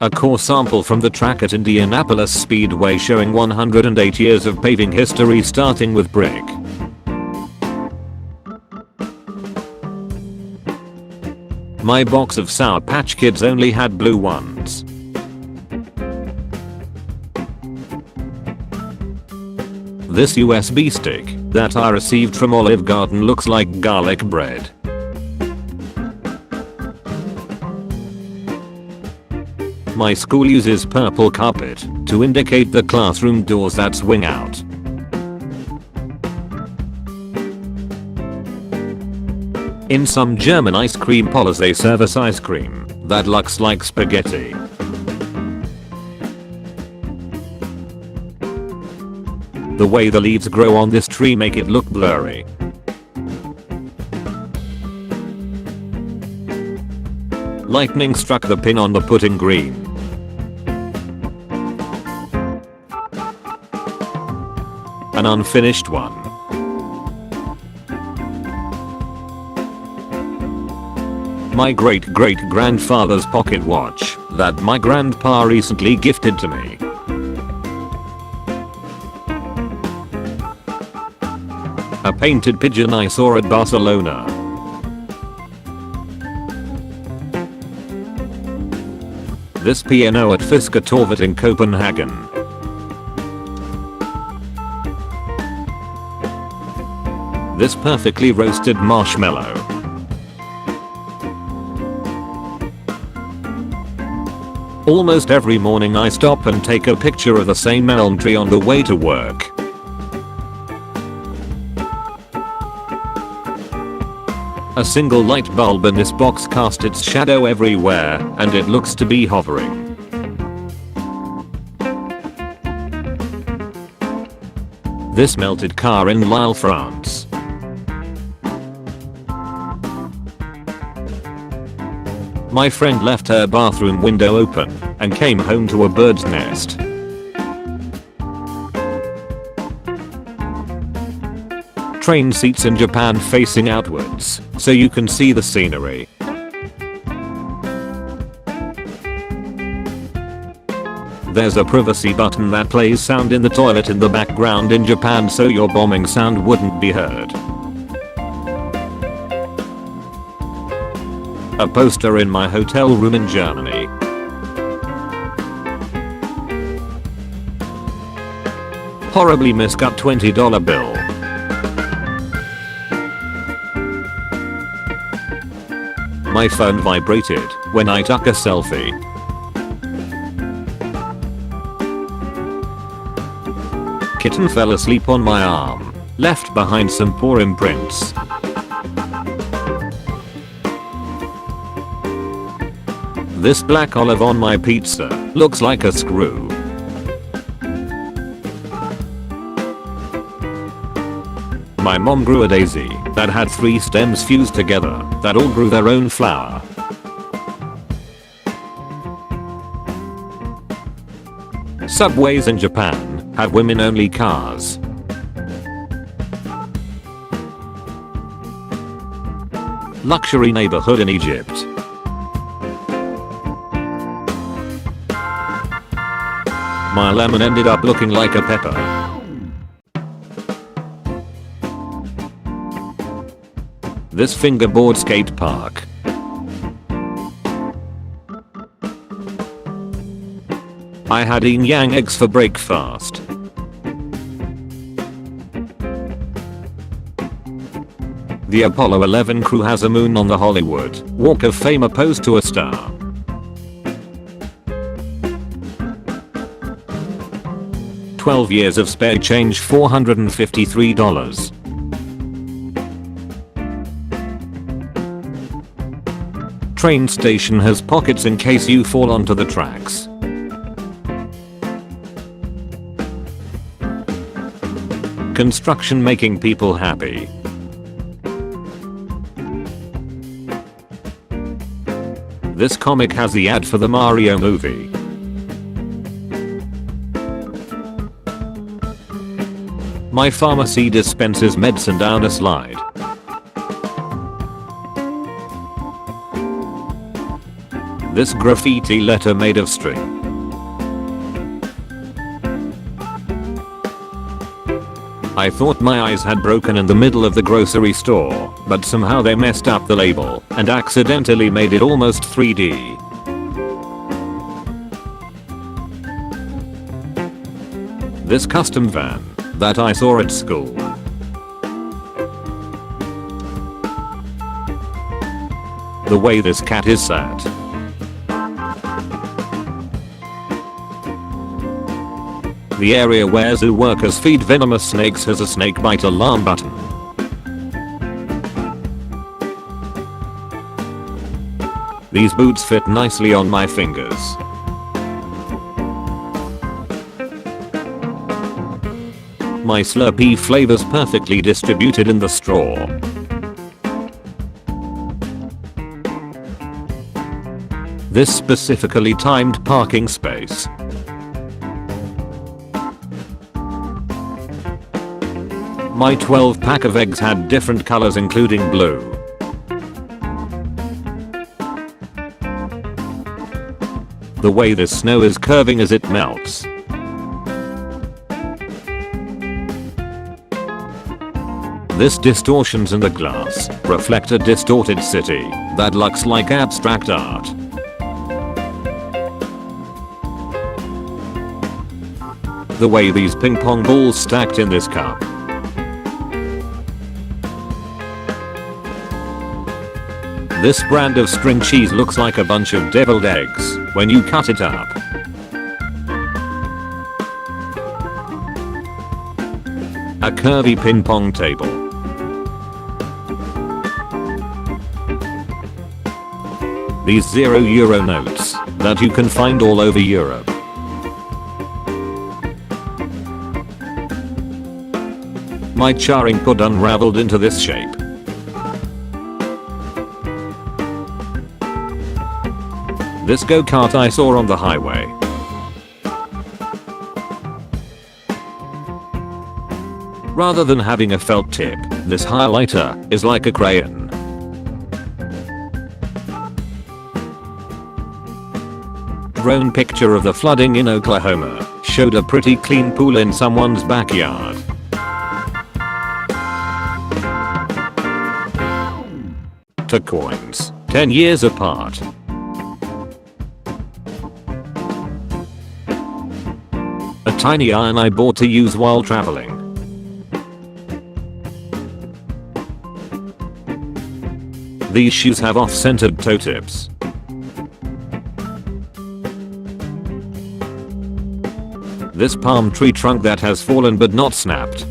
A core sample from the track at Indianapolis Speedway showing 108 years of paving history starting with brick. My box of Sour Patch Kids only had blue ones. This USB stick that I received from Olive Garden looks like garlic bread. My school uses purple carpet to indicate the classroom doors that swing out. In some German ice cream parlors they serve us ice cream that looks like spaghetti. The way the leaves grow on this tree make it look blurry. Lightning struck the pin on the putting green. An unfinished one. My great-great-grandfather's pocket watch that my grandpa recently gifted to me. A painted pigeon I saw at Barcelona. This piano at Fisketorvet in Copenhagen. This perfectly roasted marshmallow. Almost every morning I stop and take a picture of the same elm tree on the way to work. A single light bulb in this box cast its shadow everywhere and it looks to be hovering. This melted car in Lille, France. My friend left her bathroom window open and came home to a bird's nest. Train seats in Japan facing outwards, so you can see the scenery. There's a privacy button that plays sound in the toilet in the background in Japan so your bombing sound wouldn't be heard. A poster in my hotel room in Germany. Horribly miscut $20 bill. My phone vibrated when I took a selfie. Kitten fell asleep on my arm, left behind some poor imprints. This black olive on my pizza looks like a screw. My mom grew a daisy that had 3 stems fused together that all grew their own flower. Subways in Japan have women-only cars. Luxury neighborhood in Egypt. My lemon ended up looking like a pepper. This fingerboard skate park. I had yin yang eggs for breakfast. The Apollo 11 crew has a moon on the Hollywood Walk of Fame opposed to a star. $12 years of spare change, $453. Train station has pockets in case you fall onto the tracks. Construction making people happy. This comic has the ad for the Mario movie. My pharmacy dispenses medicine down a slide. This graffiti letter made of string. I thought my eyes had broken in the middle of the grocery store, but somehow they messed up the label and accidentally made it almost 3D. This custom van that I saw at school. The way this cat is sat. The area where zoo workers feed venomous snakes has a snake bite alarm button. These boots fit nicely on my fingers. My Slurpee flavors perfectly distributed in the straw. This specifically timed parking space. My 12 pack of eggs had different colors including blue. The way this snow is curving as it melts. This distortions in the glass reflect a distorted city that looks like abstract art. The way these ping pong balls stacked in this cup. This brand of string cheese looks like a bunch of deviled eggs when you cut it up. A curvy ping pong table. These €0 notes that you can find all over Europe. My charring cord unraveled into this shape. This go-kart I saw on the highway. Rather than having a felt tip, this highlighter is like a crayon. Drone picture of the flooding in Oklahoma showed a pretty clean pool in someone's backyard. To coins, 10 years apart. A tiny iron I bought to use while traveling. These shoes have off-centered toe tips. This palm tree trunk that has fallen but not snapped.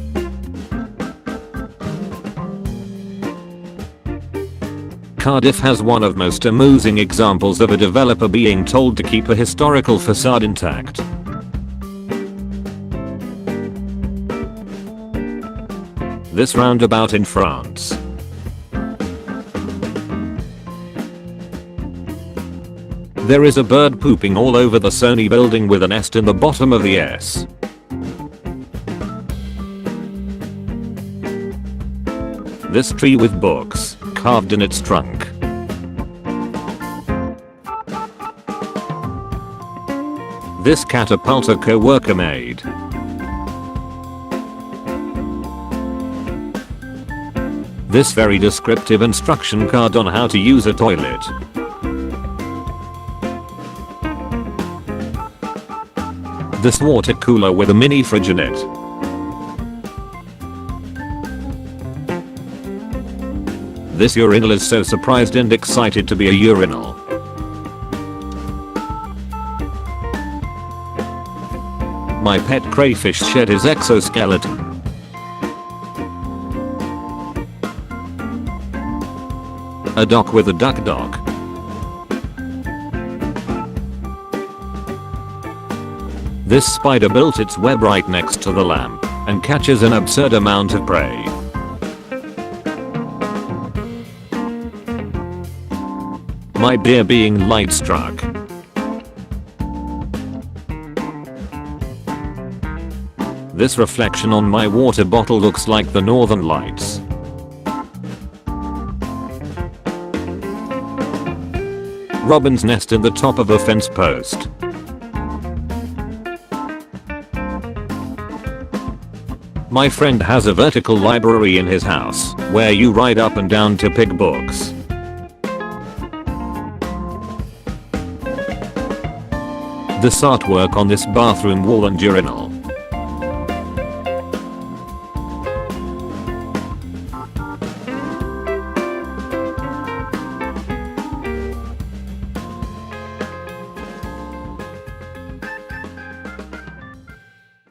Cardiff has one of most amusing examples of a developer being told to keep a historical facade intact. This roundabout in France. There is a bird pooping all over the Sony building with a nest in the bottom of the S. This tree with books carved in its trunk. This catapult a coworker made. This very descriptive instruction card on how to use a toilet. This water cooler with a mini fridge in it. This urinal is so surprised and excited to be a urinal. My pet crayfish shed his exoskeleton. A dock with a duck dock. This spider built its web right next to the lamp and catches an absurd amount of prey. My beer being light struck. This reflection on my water bottle looks like the Northern Lights. robin's nest in the top of a fence post. My friend has a vertical library in his house where you ride up and down to pick books. This artwork on this bathroom wall and urinal